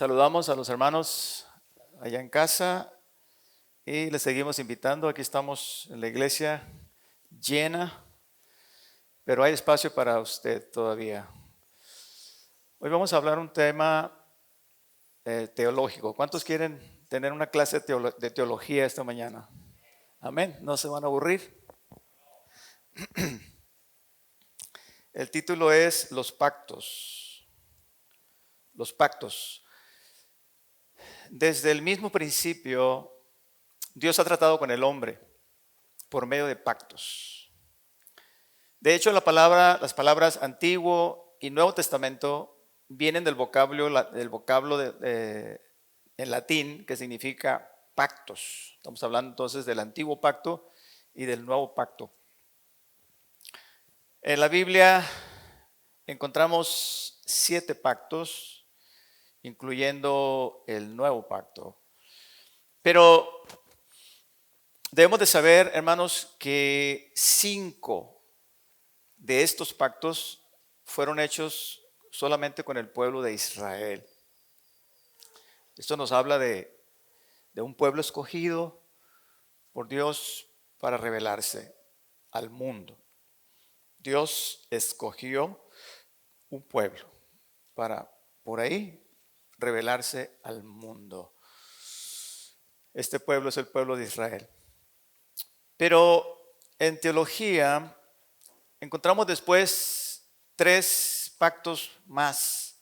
Saludamos a los hermanos allá en casa y les seguimos invitando. Aquí estamos en la iglesia llena, pero hay espacio para usted todavía. Hoy vamos a hablar un tema teológico. ¿Cuántos quieren tener una clase de teología esta mañana? Amén. ¿No se van a aburrir? El título es Los pactos. Los pactos. Desde el mismo principio, Dios ha tratado con el hombre por medio de pactos. De hecho, las palabras Antiguo y Nuevo Testamento vienen del vocablo en latín que significa pactos. Estamos hablando entonces del Antiguo Pacto y del Nuevo Pacto. En la Biblia encontramos 7 pactos, incluyendo el Nuevo Pacto. Pero debemos de saber, hermanos, que 5 de estos pactos fueron hechos solamente con el pueblo de Israel. Esto nos habla de un pueblo escogido por Dios para revelarse al mundo. Dios escogió un pueblo para por ahí revelarse al mundo. Este pueblo es el pueblo de Israel. Pero en teología encontramos después 3 pactos más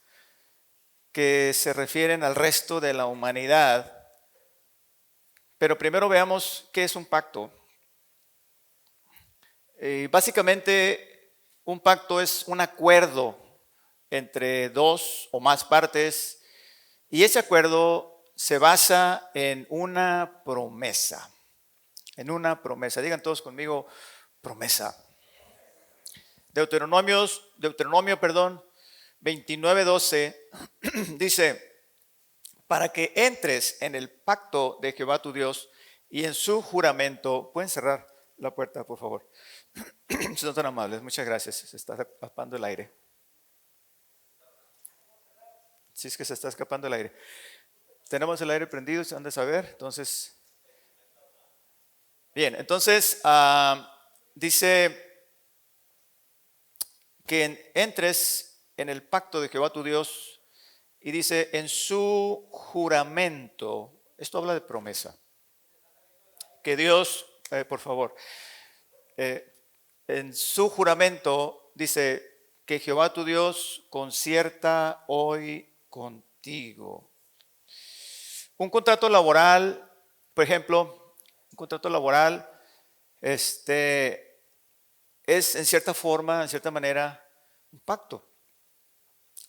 que se refieren al resto de la humanidad. Pero primero veamos qué es un pacto. Básicamente, un pacto es un acuerdo entre 2 o más partes y ese acuerdo se basa en una promesa. En una promesa. Digan todos conmigo, promesa. Deuteronomio 29:12 dice, para que entres en el pacto de Jehová tu Dios y en su juramento. ¿Pueden cerrar la puerta, por favor? Si no tan amables, muchas gracias. Se está escapando el aire. Si es que se está escapando el aire. Tenemos el aire prendido, se han de saber. Entonces, bien, entonces dice que entres en el pacto de Jehová tu Dios y dice en su juramento. Esto habla de promesa. Que Dios, por favor, en su juramento dice que Jehová tu Dios concierta hoy contigo. Un contrato laboral, por ejemplo, un contrato laboral, es en cierta forma, en cierta manera, un pacto,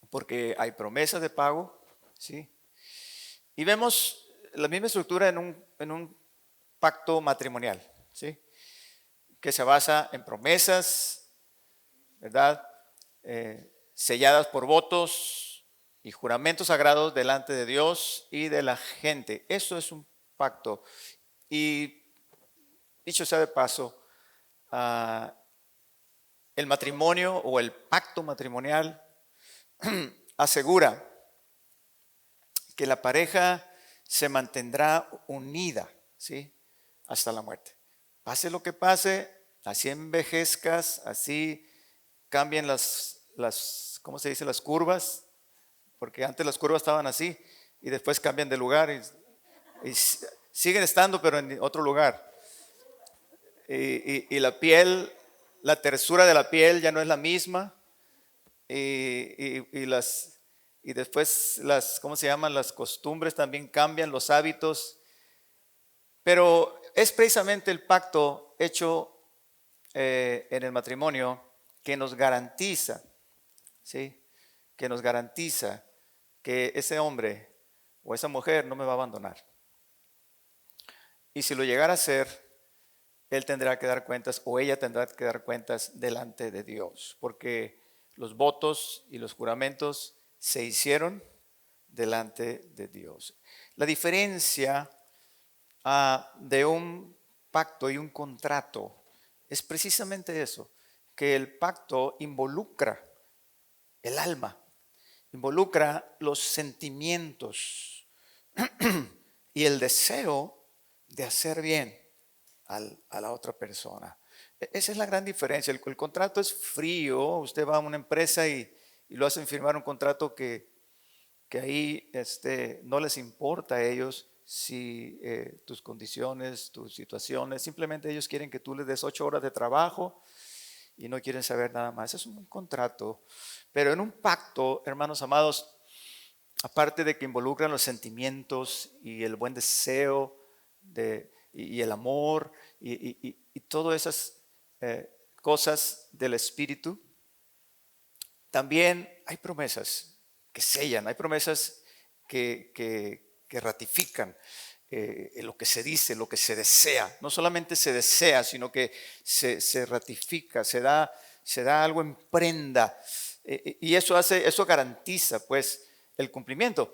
porque hay promesas de pago, ¿sí? Y vemos la misma estructura en un pacto matrimonial, ¿sí? Que se basa en promesas, ¿verdad? Selladas por votos y juramentos sagrados delante de Dios y de la gente. Eso es un pacto. Y dicho sea de paso, el matrimonio o el pacto matrimonial asegura que la pareja se mantendrá unida, ¿sí? Hasta la muerte. Pase lo que pase, así envejezcas, así cambien ¿cómo se dice? Las curvas, porque antes las curvas estaban así y después cambian de lugar y siguen estando pero en otro lugar. Y la piel, la tersura de la piel ya no es la misma y después ¿cómo se llaman? Las costumbres también cambian, los hábitos. Pero es precisamente el pacto hecho en el matrimonio que nos garantiza, ¿sí? Que nos garantiza que ese hombre o esa mujer no me va a abandonar. Y si lo llegara a hacer, él tendrá que dar cuentas o ella tendrá que dar cuentas delante de Dios, porque los votos y los juramentos se hicieron delante de Dios. La diferencia de un pacto y un contrato es precisamente eso, que el pacto involucra el alma involucra los sentimientos y el deseo de hacer bien a la otra persona. Esa es la gran diferencia. El contrato es frío. Usted va a una empresa y lo hacen firmar un contrato que ahí no les importa a ellos si tus condiciones, tus situaciones, simplemente ellos quieren que tú les des 8 horas de trabajo y no quieren saber nada más. Es un contrato. Pero en un pacto, hermanos amados, aparte de que involucran los sentimientos y el buen deseo y el amor y todas esas cosas del espíritu, también hay promesas que sellan, hay promesas que ratifican lo que se dice, lo que se desea. No solamente se desea, sino que se ratifica, se da algo en prenda. Y eso garantiza pues el cumplimiento.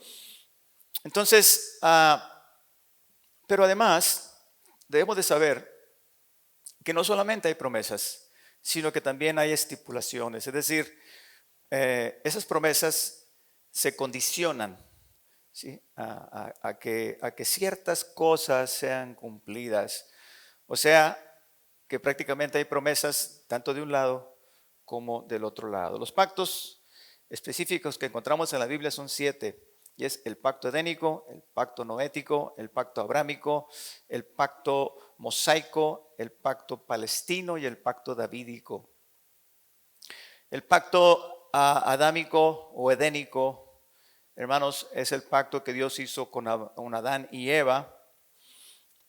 Entonces, pero además debemos de saber que no solamente hay promesas, sino que también hay estipulaciones. Es decir, esas promesas se condicionan, ¿sí? a que ciertas cosas sean cumplidas. O sea, que prácticamente hay promesas tanto de un lado como del otro lado. Los pactos específicos que encontramos en la Biblia son 7, y es el pacto edénico, el pacto noético, el pacto abrámico, el pacto mosaico, el pacto palestino y el pacto davídico. El pacto adámico o edénico, hermanos, es el pacto que Dios hizo con Adán y Eva,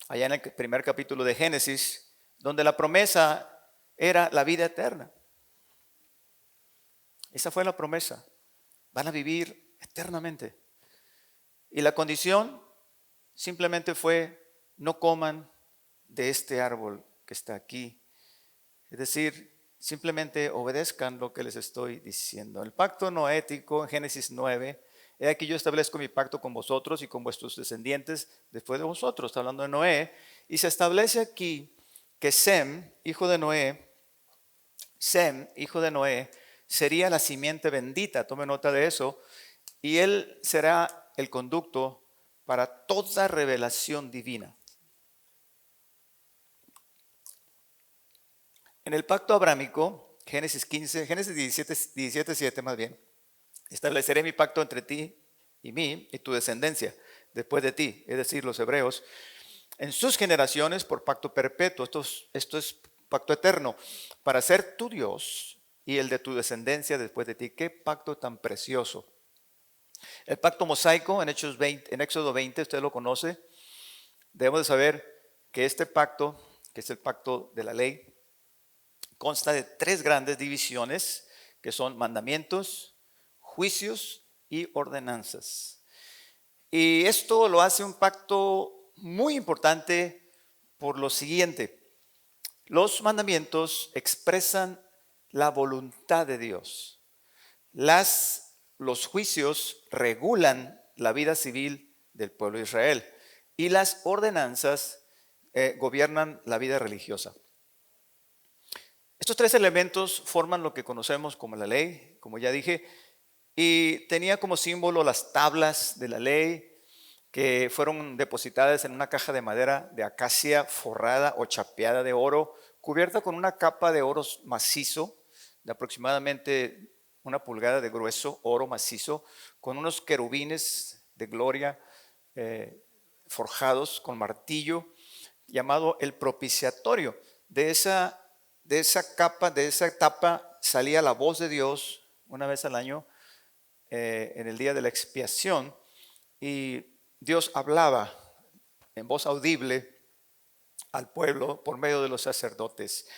allá en el primer capítulo de Génesis, donde la promesa era la vida eterna. Esa fue la promesa. Van a vivir eternamente. Y la condición simplemente fue: no coman de este árbol que está aquí. Es decir, simplemente obedezcan lo que les estoy diciendo. El pacto noético en Génesis 9, he aquí yo establezco mi pacto con vosotros y con vuestros descendientes después de vosotros. Está hablando de Noé. Y se establece aquí que Sem, hijo de Noé, sería la simiente bendita. Tome nota de eso. Y él será el conducto para toda revelación divina. En el pacto abrámico, Génesis 17, 7 más bien, estableceré mi pacto entre ti y mí y tu descendencia después de ti, es decir, los hebreos, en sus generaciones por pacto perpetuo. Esto es pacto eterno, para ser tu Dios y el de tu descendencia después de ti. Qué pacto tan precioso. El pacto mosaico en Éxodo 20, usted lo conoce. Debemos de saber que este pacto, que es el pacto de la ley, consta de 3 grandes divisiones, que son mandamientos, juicios y ordenanzas. Y esto lo hace un pacto muy importante por lo siguiente: los mandamientos expresan la voluntad de Dios. Los juicios regulan la vida civil del pueblo de Israel, y las ordenanzas gobiernan la vida religiosa. Estos 3 elementos forman lo que conocemos como la ley, como ya dije, y tenía como símbolo las tablas de la ley, que fueron depositadas en una caja de madera de acacia forrada o chapeada de oro, cubierta con una capa de oro macizo, de aproximadamente 1 pulgada de grueso, oro macizo, con unos querubines de gloria forjados con martillo, llamado el propiciatorio. De esa capa, de esa tapa, salía la voz de Dios una vez al año, en el día de la expiación, y Dios hablaba en voz audible al pueblo por medio de los sacerdotes.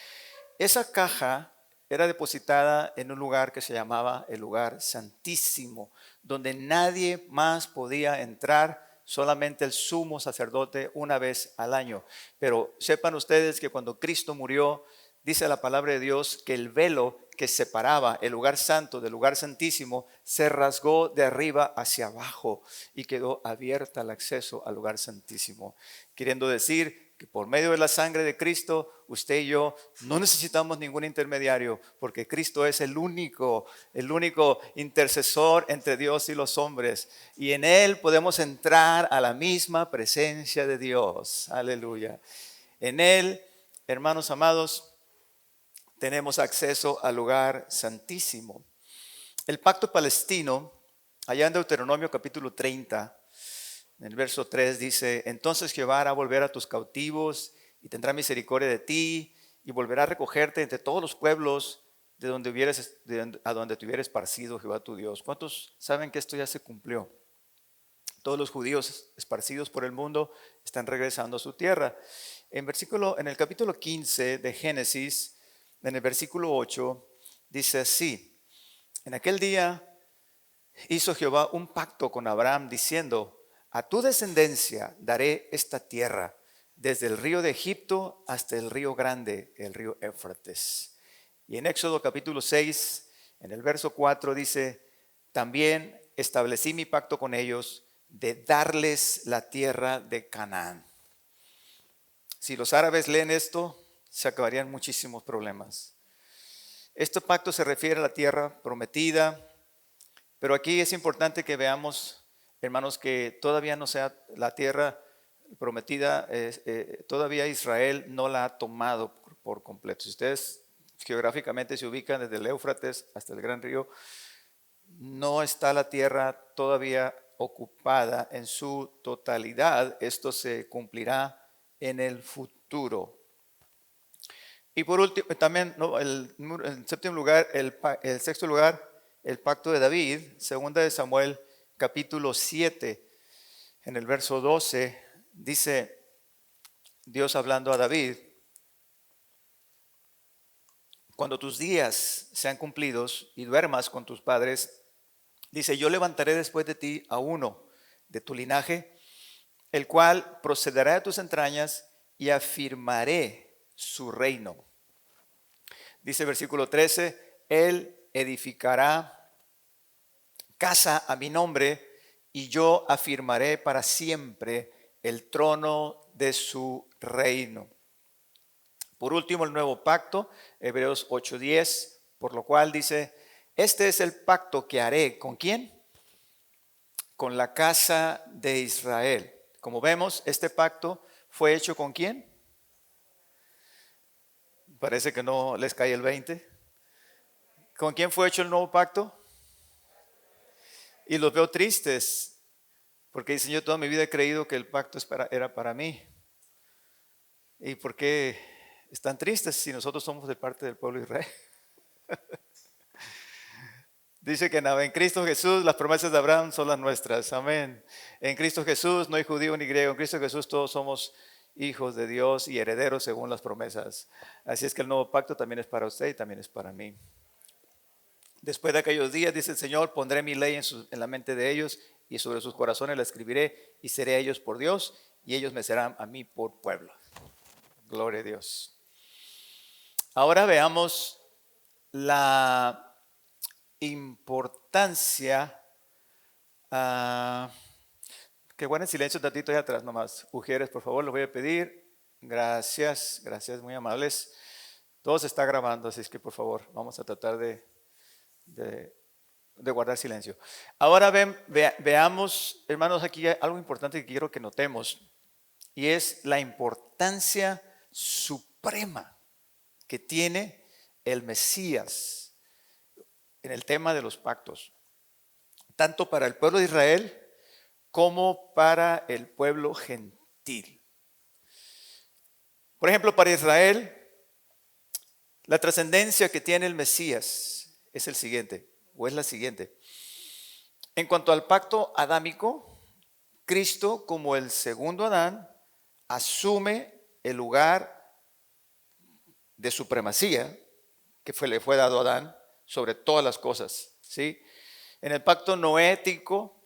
Esa caja era depositada en un lugar que se llamaba el lugar santísimo, donde nadie más podía entrar, solamente el sumo sacerdote una vez al año. Pero sepan ustedes que cuando Cristo murió, dice la palabra de Dios que el velo que separaba el lugar santo del lugar santísimo se rasgó de arriba hacia abajo y quedó abierta el acceso al lugar santísimo, queriendo decir que por medio de la sangre de Cristo, usted y yo no necesitamos ningún intermediario, porque Cristo es el único intercesor entre Dios y los hombres. Y en Él podemos entrar a la misma presencia de Dios. Aleluya. En Él, hermanos amados, tenemos acceso al lugar santísimo. El pacto palestino, allá en Deuteronomio capítulo 30, en el verso 3 dice: entonces Jehová hará volver a tus cautivos y tendrá misericordia de ti y volverá a recogerte entre todos los pueblos a donde te hubieras esparcido Jehová tu Dios. ¿Cuántos saben que esto ya se cumplió? Todos los judíos esparcidos por el mundo están regresando a su tierra. En el capítulo 15 de Génesis, en el versículo 8, dice así: en aquel día hizo Jehová un pacto con Abraham diciendo: a tu descendencia daré esta tierra, desde el río de Egipto hasta el río grande, el río Éufrates. Y en Éxodo capítulo 6, en el verso 4 dice: también establecí mi pacto con ellos de darles la tierra de Canaán. Si los árabes leen esto, se acabarían muchísimos problemas. Este pacto se refiere a la tierra prometida, pero aquí es importante que veamos, hermanos, que todavía no sea la tierra prometida, todavía Israel no la ha tomado por completo. Si ustedes geográficamente se ubican desde el Éufrates hasta el Gran Río, no está la tierra todavía ocupada en su totalidad. Esto se cumplirá en el futuro. Y por último, también en séptimo lugar, el sexto lugar, el pacto de David, segunda de Samuel, capítulo 7, en el verso 12, dice Dios hablando a David: cuando tus días sean cumplidos y duermas con tus padres, dice, yo levantaré después de ti a uno de tu linaje, el cual procederá de tus entrañas y afirmaré su reino. Dice versículo 13, él edificará casa a mi nombre y yo afirmaré para siempre el trono de su reino. Por último, el nuevo pacto, Hebreos 8:10, por lo cual dice: este es el pacto que haré. ¿Con quién? Con la casa de Israel. Como vemos, este pacto fue hecho ¿con quién? Parece que no les cae el 20. ¿Con quién fue hecho el nuevo pacto? Y los veo tristes, porque dicen: yo toda mi vida he creído que el pacto era para mí. ¿Y por qué están tristes si nosotros somos de parte del pueblo de Israel? Dice que en Cristo Jesús las promesas de Abraham son las nuestras. Amén. En Cristo Jesús no hay judío ni griego. En Cristo Jesús todos somos hijos de Dios y herederos según las promesas. Así es que el nuevo pacto también es para usted y también es para mí. Después de aquellos días, dice el Señor, pondré mi ley en la mente de ellos y sobre sus corazones la escribiré y seré a ellos por Dios y ellos me serán a mí por pueblo. Gloria a Dios. Ahora veamos la importancia, que guarden silencio un tantito ahí atrás nomás. Mujeres, por favor, les voy a pedir. Gracias, gracias, muy amables. Todo se está grabando, así es que por favor, vamos a tratar de guardar silencio. Ahora veamos, hermanos, aquí hay algo importante que quiero que notemos, y es la importancia suprema que tiene el Mesías en el tema de los pactos, tanto para el pueblo de Israel como para el pueblo gentil. Por ejemplo, para Israel, la trascendencia que tiene el Mesías es el siguiente, o es la siguiente. En cuanto al pacto adámico, Cristo, como el segundo Adán, asume el lugar de supremacía que le fue dado a Adán sobre todas las cosas, ¿sí? En el pacto noético,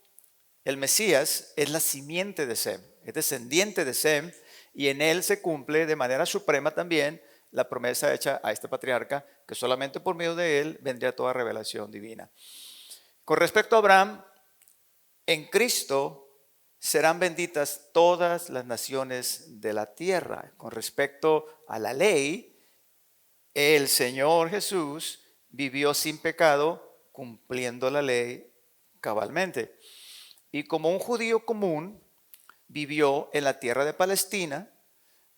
el Mesías es la simiente de Sem, es descendiente de Sem, y en él se cumple de manera suprema también la promesa hecha a este patriarca, que solamente por medio de él vendría toda revelación divina. Con respecto a Abraham, en Cristo serán benditas todas las naciones de la tierra. Con respecto a la ley, el Señor Jesús vivió sin pecado, cumpliendo la ley cabalmente. Y como un judío común, vivió en la tierra de Palestina,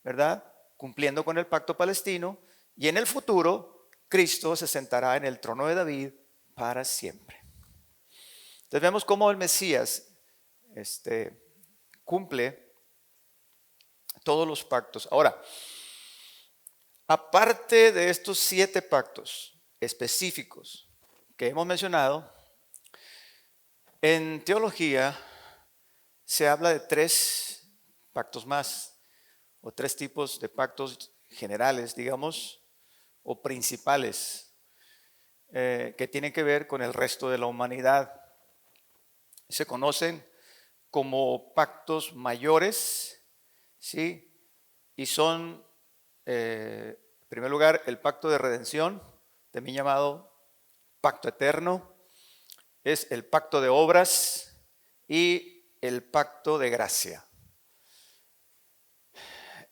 ¿verdad? Cumpliendo con el pacto palestino. Y en el futuro, Cristo se sentará en el trono de David para siempre. Entonces vemos cómo el Mesías cumple todos los pactos. Ahora, aparte de estos 7 pactos específicos que hemos mencionado, en teología se habla de 3 pactos más, o 3 tipos de pactos generales, digamos, o principales, que tienen que ver con el resto de la humanidad. Se conocen como pactos mayores, ¿sí? Y son, en primer lugar, el pacto de redención, también llamado pacto eterno, es el pacto de obras y el pacto de gracia.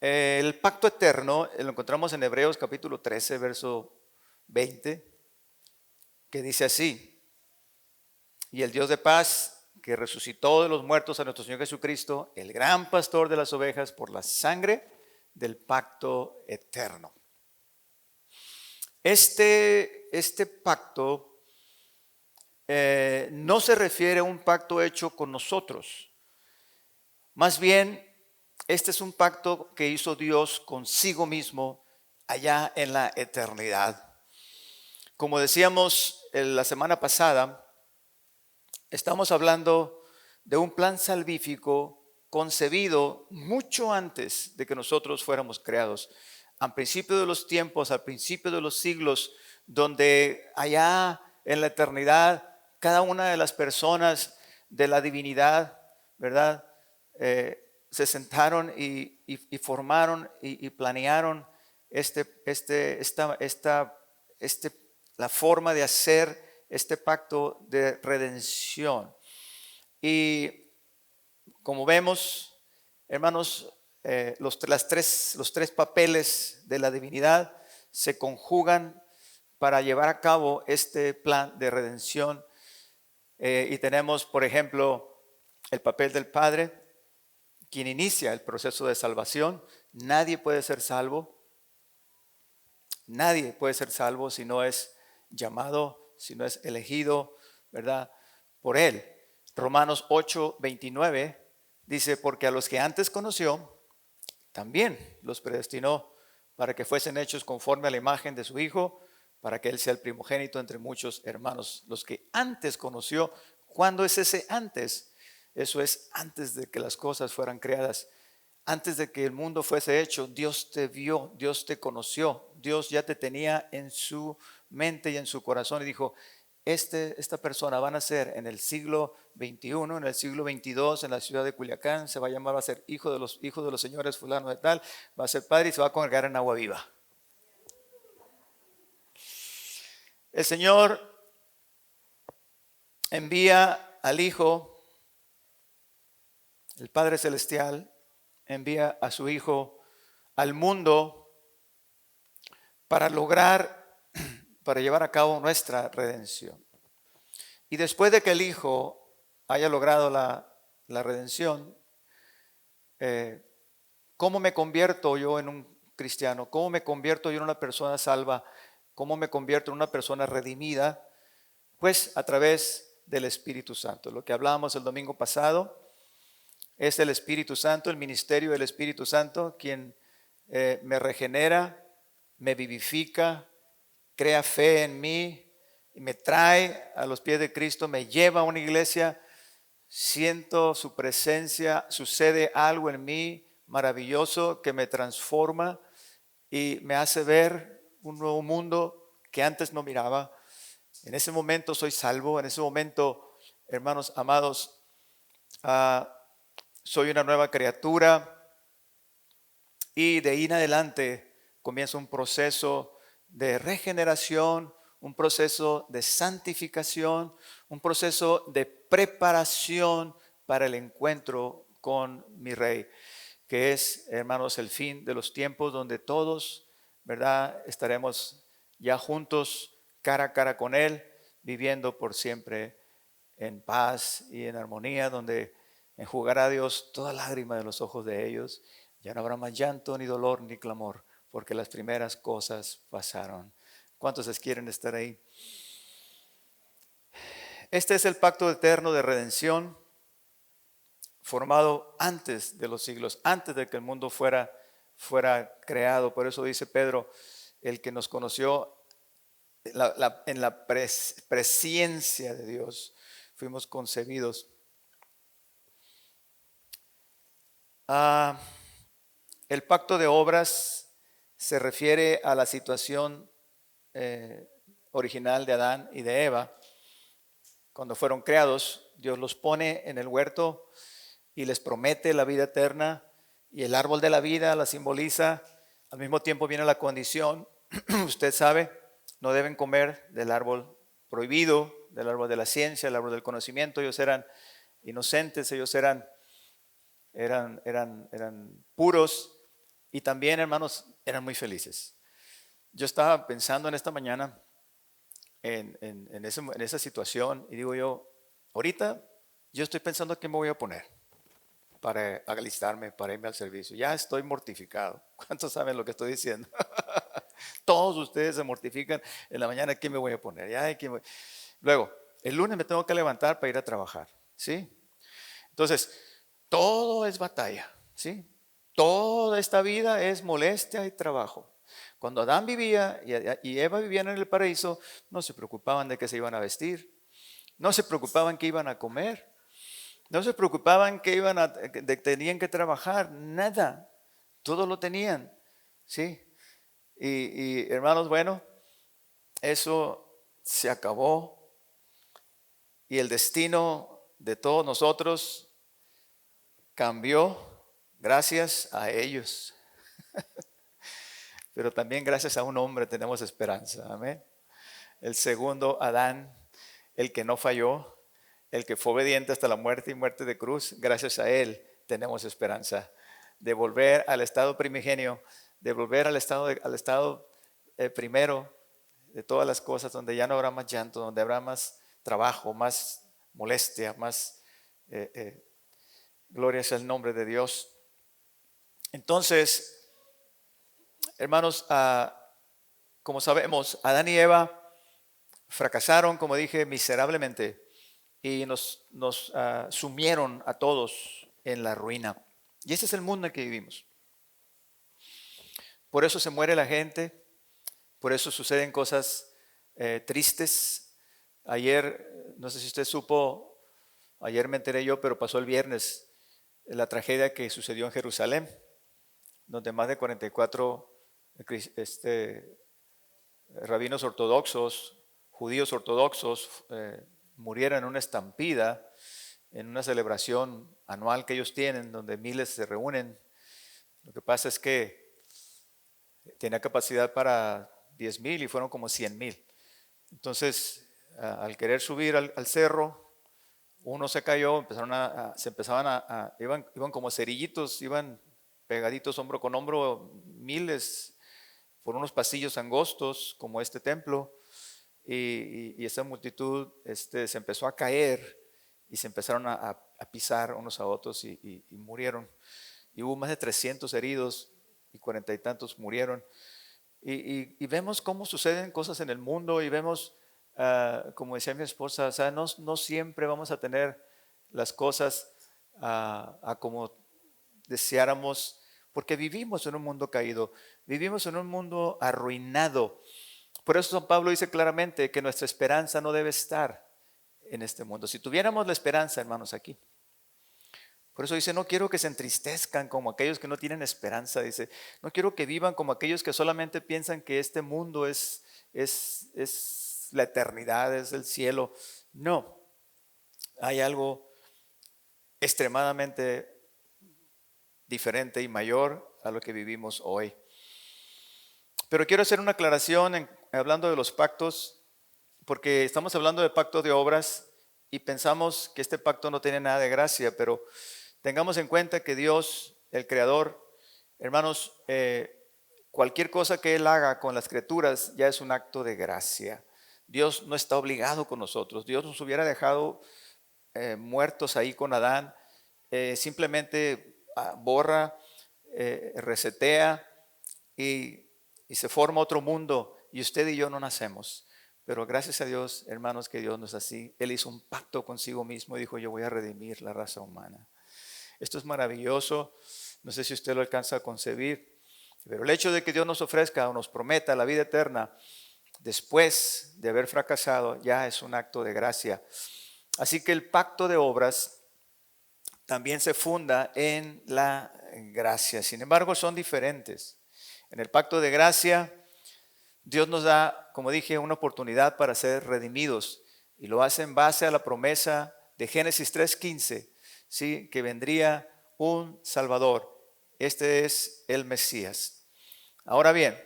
El pacto eterno lo encontramos en Hebreos capítulo 13, verso 20, que dice así: y el Dios de paz, que resucitó de los muertos a nuestro Señor Jesucristo, el gran pastor de las ovejas, por la sangre del pacto eterno. Este pacto no se refiere a un pacto hecho con nosotros. Más bien, este es un pacto que hizo Dios consigo mismo allá en la eternidad. Como decíamos la semana pasada, estamos hablando de un plan salvífico concebido mucho antes de que nosotros fuéramos creados. Al principio de los tiempos, al principio de los siglos, donde allá en la eternidad, cada una de las personas de la divinidad, ¿verdad? Se sentaron y formaron y planearon la forma de hacer este pacto de redención. Y como vemos, hermanos, los 3 papeles de la divinidad se conjugan para llevar a cabo este plan de redención. Y tenemos, por ejemplo, el papel del Padre, quien inicia el proceso de salvación. Nadie puede ser salvo. Nadie puede ser salvo si no es llamado, si no es elegido, ¿verdad? Por Él. Romanos 8:29 dice: porque a los que antes conoció, también los predestinó para que fuesen hechos conforme a la imagen de su Hijo, para que Él sea el primogénito entre muchos hermanos. Los que antes conoció. ¿Cuándo es ese antes? Eso es antes de que las cosas fueran creadas. Antes de que el mundo fuese hecho, Dios te vio, Dios te conoció, Dios ya te tenía en su mente y en su corazón y dijo: esta persona va a nacer en el siglo XXI, en el siglo XXII, en la ciudad de Culiacán, se va a llamar, va a ser hijo de los señores fulano de tal, va a ser padre y se va a congregar en Agua Viva. El Señor envía al Hijo, el Padre Celestial envía a su Hijo al mundo para llevar a cabo nuestra redención. Y después de que el Hijo haya logrado la redención, ¿cómo me convierto yo en un cristiano? ¿Cómo me convierto yo en una persona salva? ¿Cómo me convierto en una persona redimida? Pues a través del Espíritu Santo. Lo que hablábamos el domingo pasado es el Espíritu Santo, el ministerio del Espíritu Santo, quien me regenera, me vivifica, crea fe en mí y me trae a los pies de Cristo, me lleva a una iglesia, siento su presencia, sucede algo en mí maravilloso que me transforma y me hace ver un nuevo mundo que antes no miraba. En ese momento soy salvo, en ese momento, hermanos amados, soy una nueva criatura y de ahí en adelante comienza un proceso de regeneración, un proceso de santificación, un proceso de preparación para el encuentro con mi Rey, que es, hermanos, el fin de los tiempos donde todos, ¿verdad?, estaremos ya juntos, cara a cara con Él, viviendo por siempre en paz y en armonía, donde enjugará Dios toda lágrima de los ojos de ellos. Ya no habrá más llanto, ni dolor, ni clamor, porque las primeras cosas pasaron. ¿Cuántos quieren estar ahí? Este es el pacto eterno de redención formado antes de los siglos, antes de que el mundo fuera creado. Por eso dice Pedro, el que nos conoció en la presencia de Dios, fuimos concebidos. El pacto de obras se refiere a la situación original de Adán y de Eva. Cuando fueron creados, Dios los pone en el huerto y les promete la vida eterna, y el árbol de la vida la simboliza. Al mismo tiempo viene la condición, usted sabe, no deben comer del árbol prohibido, del árbol de la ciencia, del árbol del conocimiento. Ellos eran inocentes, ellos eran puros, y también, hermanos, eran muy felices. Yo estaba pensando en esta mañana en esa situación, y digo yo, ahorita yo estoy pensando qué me voy a poner para alistarme, para irme al servicio. Ya estoy mortificado. ¿Cuántos saben lo que estoy diciendo? Todos ustedes se mortifican en la mañana, ¿qué me voy a poner? Luego, el lunes me tengo que levantar para ir a trabajar, ¿sí? Entonces, todo es batalla, ¿sí? Toda esta vida es molestia y trabajo. Cuando Adán vivía y Eva vivían en el paraíso, no se preocupaban de qué se iban a vestir, no se preocupaban qué iban a comer, no se preocupaban que tenían que trabajar, nada, todo lo tenían, ¿sí? Y hermanos, bueno, eso se acabó, y el destino de todos nosotros cambió gracias a ellos. Pero también gracias a un hombre tenemos esperanza, amén. El segundo Adán, el que no falló, el que fue obediente hasta la muerte y muerte de cruz, gracias a él tenemos esperanza de volver al estado primigenio, de volver al estado primero de todas las cosas, donde ya no habrá más llanto, donde habrá más trabajo, más molestia, más gloria es el nombre de Dios. Entonces, hermanos, como sabemos, Adán y Eva fracasaron, como dije, miserablemente, y nos sumieron a todos en la ruina. Y ese es el mundo en que vivimos. Por eso se muere la gente, por eso suceden cosas tristes. Ayer, no sé si usted supo, ayer me enteré yo, pero pasó el viernes, la tragedia que sucedió en Jerusalén, donde más de 44 rabinos ortodoxos, judíos ortodoxos, murieron en una estampida, en una celebración anual que ellos tienen, donde miles se reúnen. Lo que pasa es que tenía capacidad para 10,000 y fueron como 100,000. Entonces, al querer subir al cerro, uno se cayó, iban como cerillitos, iban pegaditos hombro con hombro, miles, por unos pasillos angostos como este templo, y esa multitud se empezó a caer y se empezaron a pisar unos a otros y murieron. Y hubo más de 300 heridos y 40 y tantos murieron. Y vemos cómo suceden cosas en el mundo, y vemos, como decía mi esposa, o sea, no siempre vamos a tener las cosas a como deseáramos, porque vivimos en un mundo caído, vivimos en un mundo arruinado. Por eso San Pablo dice claramente que nuestra esperanza no debe estar en este mundo. Si tuviéramos la esperanza, hermanos, aquí. Por eso dice, no quiero que se entristezcan como aquellos que no tienen esperanza. Dice, no quiero que vivan como aquellos que solamente piensan que este mundo es la eternidad, es el cielo. No, hay algo extremadamente diferente y mayor a lo que vivimos hoy. Pero quiero hacer una aclaración hablando de los pactos, porque estamos hablando de pacto de obras y pensamos que este pacto no tiene nada de gracia, pero Tengamos en cuenta que Dios, el Creador, hermanos, cualquier cosa que Él haga con las criaturas ya es un acto de gracia. Dios no está obligado con nosotros. Dios nos hubiera dejado muertos ahí con Adán. Simplemente borra, resetea y se forma otro mundo. Y usted y yo no nacemos. Pero gracias a Dios, hermanos, que Dios no es así. Él hizo un pacto consigo mismo y dijo, yo voy a redimir la raza humana. Esto es maravilloso. No sé si usted lo alcanza a concebir. Pero el hecho de que Dios nos ofrezca o nos prometa la vida eterna después de haber fracasado ya es un acto de gracia. Así que el pacto de obras también se funda en la gracia. Sin embargo, son diferentes. En el pacto de gracia, Dios nos da, como dije, una oportunidad para ser redimidos. Y lo hace en base a la promesa de Génesis 3:15, ¿sí? Que vendría un Salvador. Este es el Mesías. Ahora bien,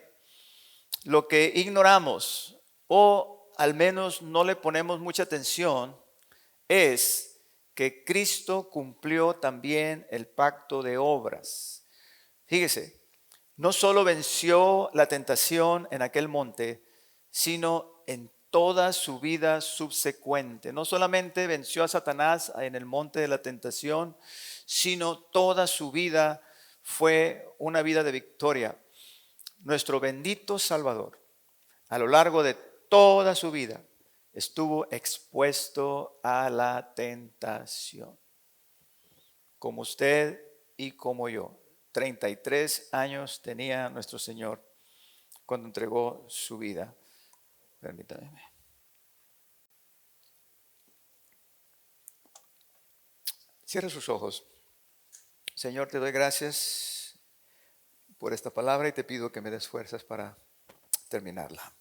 lo que ignoramos o al menos no le ponemos mucha atención es que Cristo cumplió también el pacto de obras. Fíjese, no solo venció la tentación en aquel monte, sino en toda su vida subsecuente. No solamente venció a Satanás en el monte de la tentación, sino toda su vida fue una vida de victoria. Nuestro bendito Salvador, a lo largo de toda su vida, estuvo expuesto a la tentación, como usted y como yo. 33 años tenía nuestro Señor cuando entregó su vida. Permítame. Cierre sus ojos. Señor, te doy gracias por esta palabra y te pido que me des fuerzas para terminarla.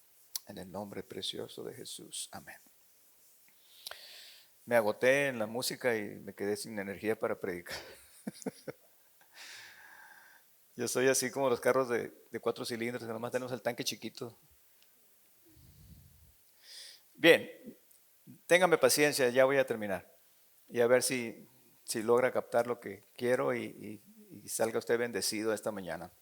En el nombre precioso de Jesús. Amén. Me agoté en la música y me quedé sin energía para predicar. Yo soy así como los carros de 4 cilindros, que nomás tenemos el tanque chiquito. Bien, téngame paciencia, ya voy a terminar. Y a ver si logra captar lo que quiero y salga usted bendecido esta mañana.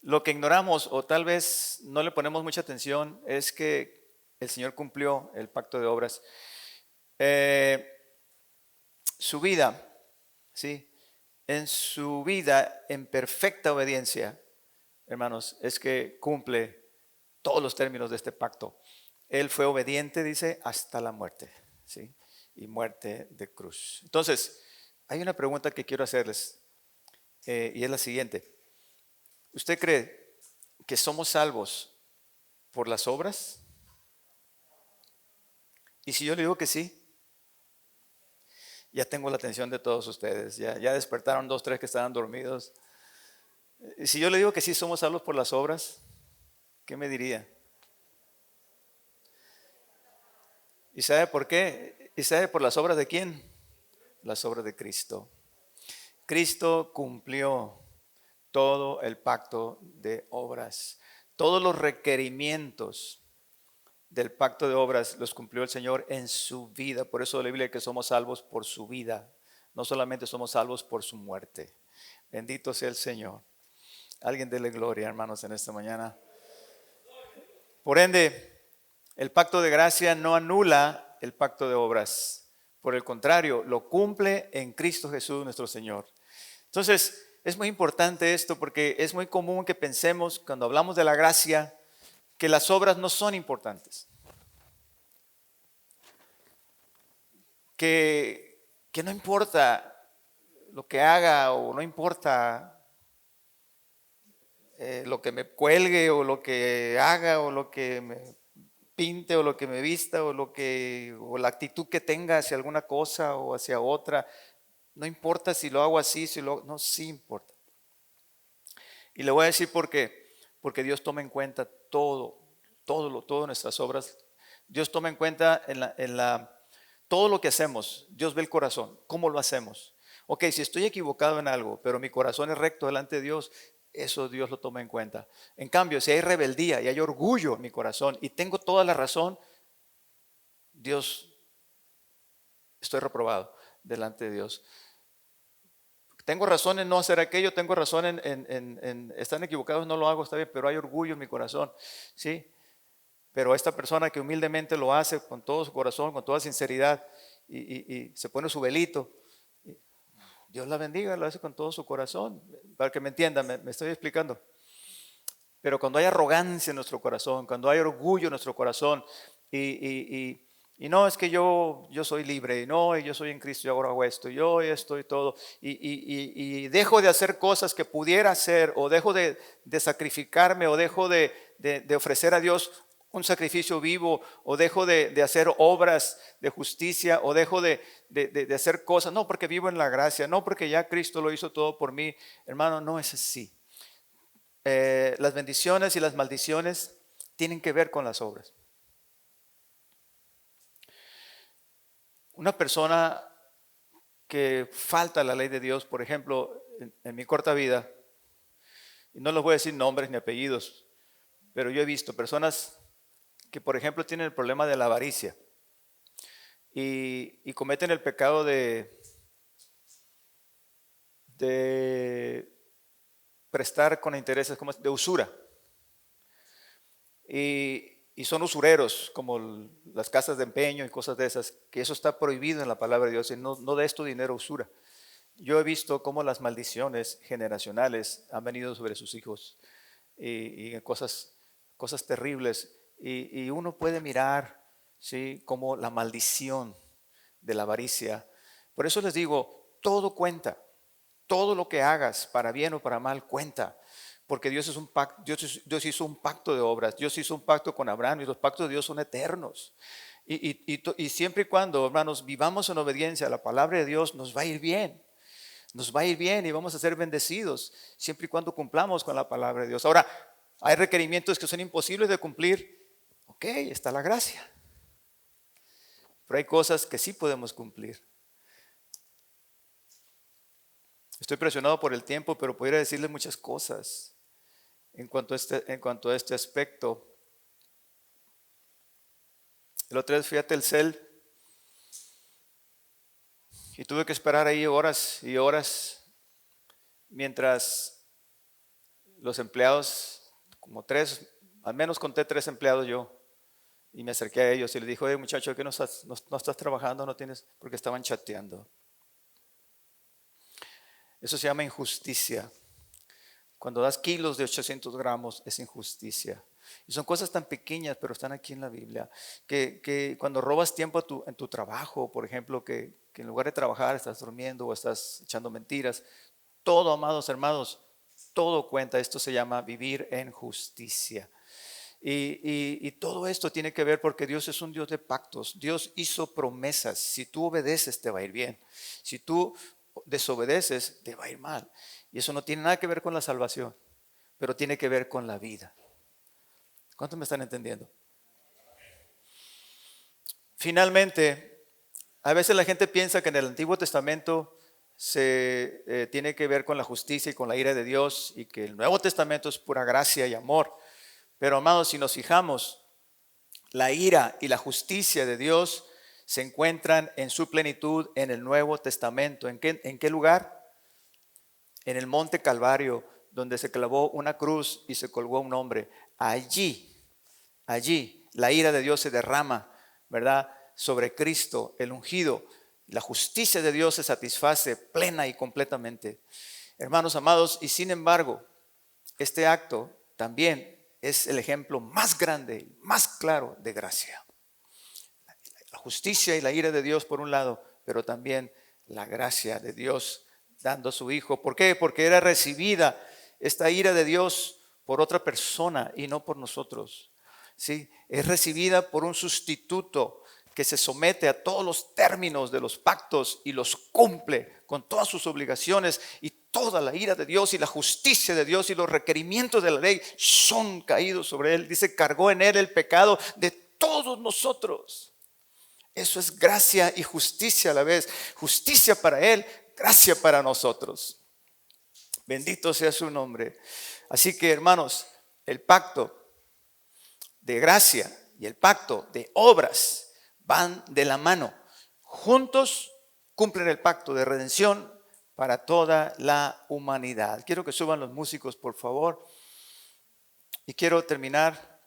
Lo que ignoramos o tal vez no le ponemos mucha atención es que el Señor cumplió el pacto de obras. Su vida, ¿sí? En su vida, en perfecta obediencia, hermanos, es que cumple todos los términos de este pacto. Él fue obediente, dice, hasta la muerte, ¿sí? Y muerte de cruz. Entonces, hay una pregunta que quiero hacerles y es la siguiente. ¿Usted cree que somos salvos por las obras? Y si yo le digo que sí, ya tengo la atención de todos ustedes, ya despertaron 2, 3 que estaban dormidos. Y si yo le digo que sí somos salvos por las obras, ¿qué me diría? ¿Y sabe por qué? ¿Y sabe por las obras de quién? Las obras de Cristo. Cristo cumplió todo el pacto de obras. Todos los requerimientos del pacto de obras los cumplió el Señor en su vida. Por eso la Biblia dice que somos salvos por su vida. No solamente somos salvos por su muerte. Bendito sea el Señor. Alguien dele gloria, hermanos, en esta mañana. Por ende, el pacto de gracia no anula el pacto de obras. Por el contrario, lo cumple en Cristo Jesús nuestro Señor. Entonces, es muy importante esto porque es muy común que pensemos cuando hablamos de la gracia que las obras no son importantes. Que no importa lo que haga o no importa lo que me cuelgue o lo que haga o lo que me pinte o lo que me vista o la actitud que tenga hacia alguna cosa o hacia otra. No importa si lo hago así, no, sí importa. Y le voy a decir por qué. Porque Dios toma en cuenta todo nuestras obras. Dios toma en cuenta todo lo que hacemos. Dios ve el corazón, cómo lo hacemos. Ok, si estoy equivocado en algo, pero mi corazón es recto delante de Dios, eso Dios lo toma en cuenta. En cambio, si hay rebeldía y hay orgullo en mi corazón y tengo toda la razón, Dios, estoy reprobado delante de Dios. tengo razón en no hacer aquello, tengo razón están equivocados, no lo hago, está bien, pero hay orgullo en mi corazón, ¿sí? Pero esta persona que humildemente lo hace con todo su corazón, con toda sinceridad, y se pone su velito, Dios la bendiga, lo hace con todo su corazón, para que me entiendan, me estoy explicando. Pero cuando hay arrogancia en nuestro corazón, cuando hay orgullo en nuestro corazón, y no es que yo soy libre, y no, y yo soy en Cristo, yo ahora hago esto, yo estoy todo, y dejo de hacer cosas que pudiera hacer, o dejo de sacrificarme, o dejo de ofrecer a Dios un sacrificio vivo, o dejo de hacer obras de justicia, o dejo de hacer cosas, no porque vivo en la gracia, no porque ya Cristo lo hizo todo por mí. Hermano, no es así. Las bendiciones y las maldiciones tienen que ver con las obras. Una persona que falta a la ley de Dios, por ejemplo, en mi corta vida, y no les voy a decir nombres ni apellidos, pero yo he visto personas que, por ejemplo, tienen el problema de la avaricia y cometen el pecado de prestar con intereses, como de usura. Y son usureros, como las casas de empeño y cosas de esas, que eso está prohibido en la palabra de Dios, y no des tu dinero a usura. Yo he visto cómo las maldiciones generacionales han venido sobre sus hijos y cosas terribles, y uno puede mirar, ¿sí?, como la maldición de la avaricia. Por eso les digo, todo cuenta, todo lo que hagas, para bien o para mal, cuenta. Porque Dios hizo un pacto de obras, Dios hizo un pacto con Abraham, y los pactos de Dios son eternos. Y siempre y cuando, hermanos, vivamos en obediencia a la palabra de Dios, nos va a ir bien. Nos va a ir bien y vamos a ser bendecidos, siempre y cuando cumplamos con la palabra de Dios. Ahora, hay requerimientos que son imposibles de cumplir. Ok, está la gracia. Pero hay cosas que sí podemos cumplir. Estoy presionado por el tiempo, pero podría decirles muchas cosas en cuanto a este aspecto. El otro día fui a Telcel y tuve que esperar ahí horas y horas mientras los empleados, como tres, al menos conté 3 empleados yo, y me acerqué a ellos y les dije: oye, muchacho, ¿qué no estás trabajando? No tienes, porque estaban chateando. Eso se llama injusticia. Cuando das kilos de 800 gramos es injusticia. Y son cosas tan pequeñas, pero están aquí en la Biblia. Que cuando robas tiempo en tu trabajo, por ejemplo, que en lugar de trabajar estás durmiendo o estás echando mentiras. Todo, amados hermanos, todo cuenta. Esto se llama vivir en justicia. Y todo esto tiene que ver porque Dios es un Dios de pactos. Dios hizo promesas. Si tú obedeces, te va a ir bien. Si tú desobedeces, te va a ir mal. Y eso no tiene nada que ver con la salvación, pero tiene que ver con la vida. ¿Cuántos me están entendiendo? Finalmente, a veces la gente piensa que en el Antiguo Testamento se tiene que ver con la justicia y con la ira de Dios, y que el Nuevo Testamento es pura gracia y amor. Pero, amados, si nos fijamos, la ira y la justicia de Dios se encuentran en su plenitud en el Nuevo Testamento. ¿En qué lugar? En el monte Calvario, donde se clavó una cruz y se colgó un hombre. Allí la ira de Dios se derrama, ¿verdad?, sobre Cristo, el ungido. La justicia de Dios se satisface plena y completamente. Hermanos amados, y sin embargo, este acto también es el ejemplo más grande, más claro de gracia. La justicia y la ira de Dios por un lado, pero también la gracia de Dios dando a su Hijo. ¿Por qué? Porque era recibida esta ira de Dios por otra persona y no por nosotros. ¿Sí? Es recibida por un sustituto que se somete a todos los términos de los pactos y los cumple con todas sus obligaciones, y toda la ira de Dios y la justicia de Dios y los requerimientos de la ley son caídos sobre él. Dice, cargó en él el pecado de todos nosotros. Eso es gracia y justicia a la vez. Justicia para él, gracia para nosotros. Bendito sea su nombre. Así que, hermanos, el pacto de gracia y el pacto de obras van de la mano. Juntos cumplen el pacto de redención para toda la humanidad. Quiero que suban los músicos, por favor. Y quiero terminar